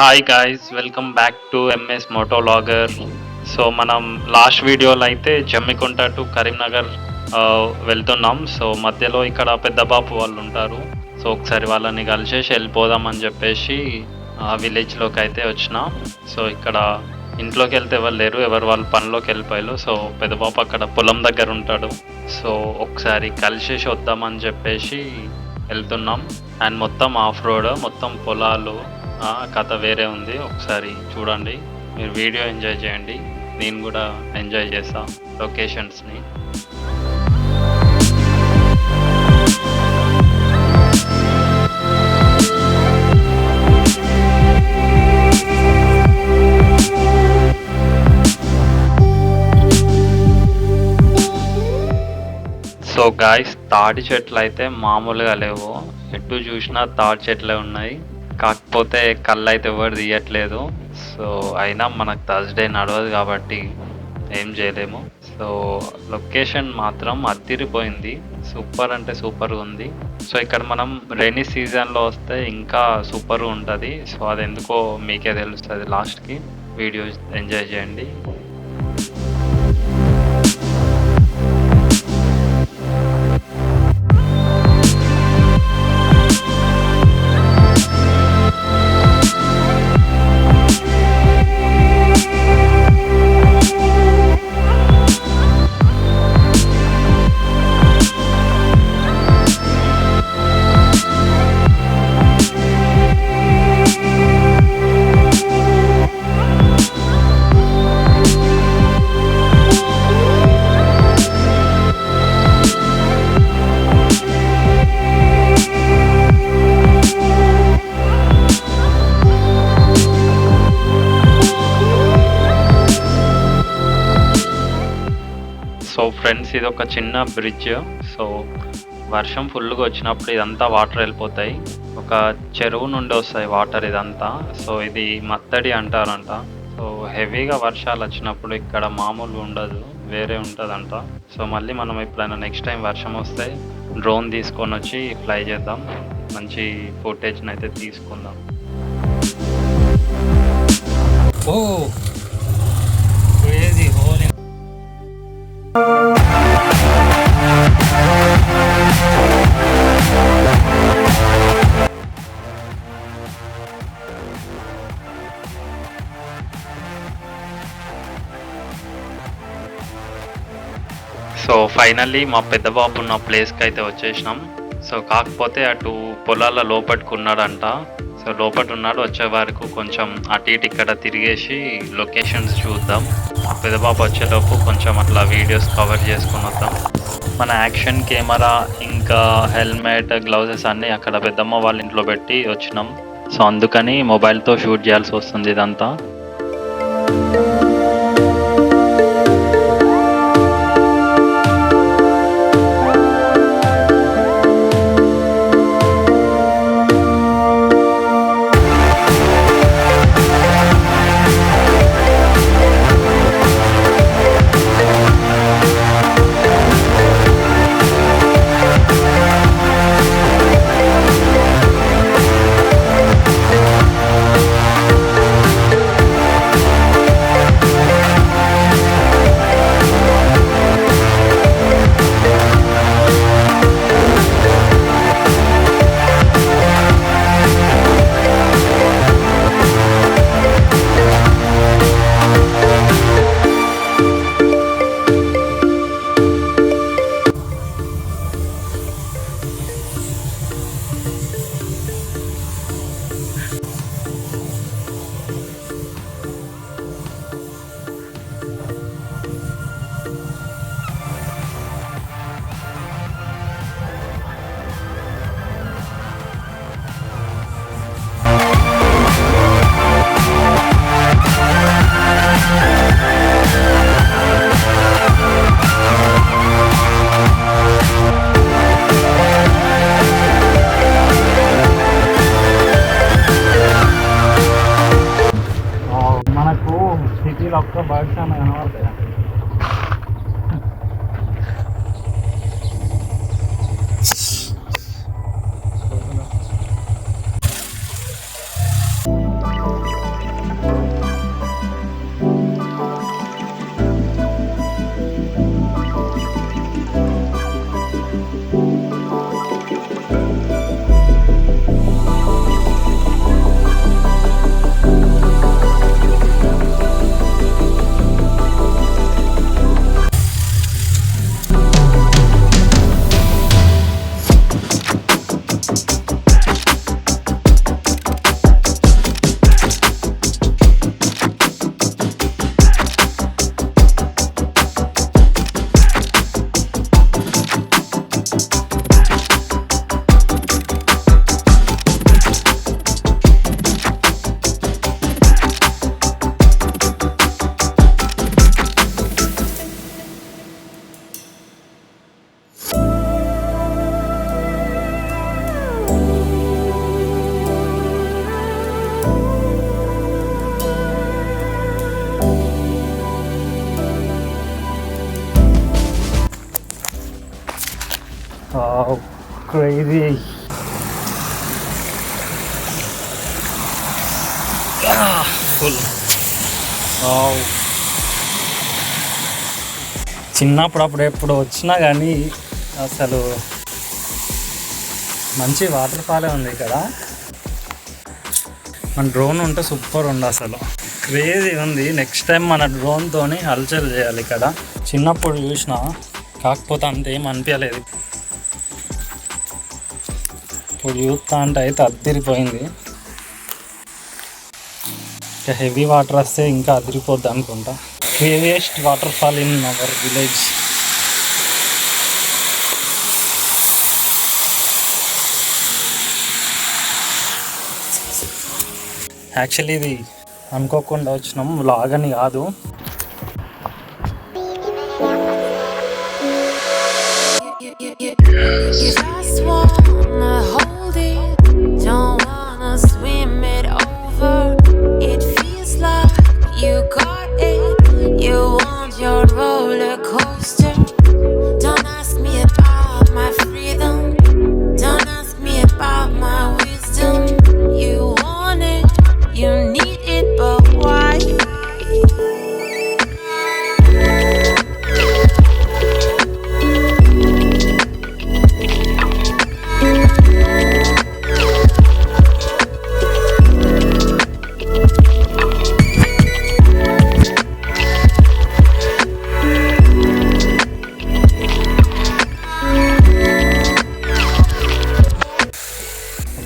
Hi guys, welcome back to MS motovlogger. So మనం last వీడియోలో అయితే జమ్మికుంట టు కరీంనగర్ వెళ్తున్నాం. సో మధ్యలో ఇక్కడ పెద్ద బాపు వాళ్ళు ఉంటారు. సో ఒకసారి వాళ్ళని కలిసేసి వెళ్ళిపోదామని చెప్పేసి ఆ విలేజ్లోకి అయితే వచ్చిన. సో ఇక్కడ ఇంట్లోకి వెళ్తే ఎవరు లేరు, ఎవరు వాళ్ళ పనిలోకి వెళ్ళిపోయారు. సో పెద్ద బాపు అక్కడ పొలం దగ్గర ఉంటాడు. సో ఒకసారి కలిసేసి వద్దామని చెప్పేసి వెళ్తున్నాం. అండ్ మొత్తం ఆఫ్ రోడ్, మొత్తం పొలాలు, కథ వేరే ఉంది. ఒకసారి చూడండి, మీరు వీడియో ఎంజాయ్ చేయండి, నేను కూడా ఎంజాయ్ చేస్తా లొకేషన్స్ని. సో గాయస్, తాటి చెట్లు అయితే మామూలుగా లేవు, ఎటు చూసినా తాటి చెట్లే ఉన్నాయి. కాకపోతే కళ్ళు అయితే ఎవరు తీయట్లేదు. సో అయినా మనకు థర్స్డే నడవదు కాబట్టి ఏం చేయలేము. సో లొకేషన్ మాత్రం అదిరిపోయింది, సూపర్ అంటే సూపర్గా ఉంది. సో ఇక్కడ మనం రైనీ సీజన్లో వస్తే ఇంకా సూపర్గా ఉంటుంది. సో అది ఎందుకో మీకే తెలుస్తుంది. లాస్ట్కి వీడియో ఎంజాయ్ చేయండి. సో ఫ్రెండ్స్, ఇది ఒక చిన్న బ్రిడ్జ్. సో వర్షం ఫుల్గా వచ్చినప్పుడు ఇదంతా వాటర్ వెళ్ళిపోతాయి. ఒక చెరువు నుండి వస్తాయి వాటర్ ఇదంతా. సో ఇది మత్తడి అంటారంట. సో హెవీగా వర్షాలు వచ్చినప్పుడు ఇక్కడ మామూలుగా ఉండదు, వేరే ఉంటుందంట. సో మళ్ళీ మనం ఎప్పుడైనా నెక్స్ట్ టైం వర్షం వస్తే డ్రోన్ తీసుకొని వచ్చి ఫ్లై చేద్దాం, మంచి ఫుటేజ్ని అయితే తీసుకుందాం. ఓ క్రేజీ హోల్. సో ఫైనల్లీ మా పెద్ద బాబు ఉన్న ప్లేస్కి అయితే వచ్చేసినాం. సో కాకపోతే అటు పొలాల లోపటికి ఉన్నాడంట. సో లోపల ఉన్నాడు, వచ్చే వరకు కొంచెం అటు ఇటు ఇక్కడ తిరిగేసి లొకేషన్స్ చూద్దాం. మా పెద్ద బాబు వచ్చేలోపు కొంచెం అట్లా వీడియోస్ కవర్ చేసుకొని వద్దాం. మన యాక్షన్ కెమెరా ఇంకా హెల్మెట్, గ్లౌజెస్ అన్నీ అక్కడ పెద్దమ్మ వాళ్ళ ఇంట్లో పెట్టి వచ్చినాం. సో అందుకని మొబైల్తో షూట్ చేయాల్సి వస్తుంది ఇదంతా. సిటీలో ఒక్క బర్డ్స్ అన్న కనబడతాయి. క్రేజీ. ఫుల్ చిన్నప్పుడు అప్పుడు ఎప్పుడు వచ్చినా కానీ అసలు మంచి వాటర్ ఫాలే ఉంది ఇక్కడ. మన డ్రోన్ ఉంటే సూపర్ ఉంది, అసలు క్రేజీ ఉంది. నెక్స్ట్ టైం మన డ్రోన్తో హల్చల్ చేయాలి ఇక్కడ. చిన్నప్పుడు చూసిన, కాకపోతే అంత ఏం అనిపించలేదు. ఇప్పుడు చూస్తా అంటే అయితే అదిరిపోయింది. ఇంకా హెవీ వాటర్ వస్తే ఇంకా అదిరిపోద్ది అనుకుంటా. Craziest water fall in our village. Actually ఇది అనుకోకుండా వచ్చినాం, వ్లాగ్ అని కాదు.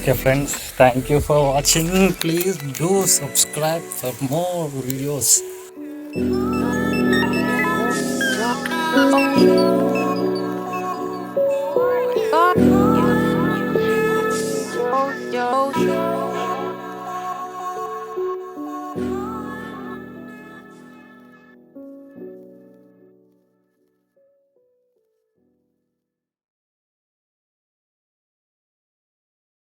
Okay friends, thank you for watching. Please do subscribe for more videos.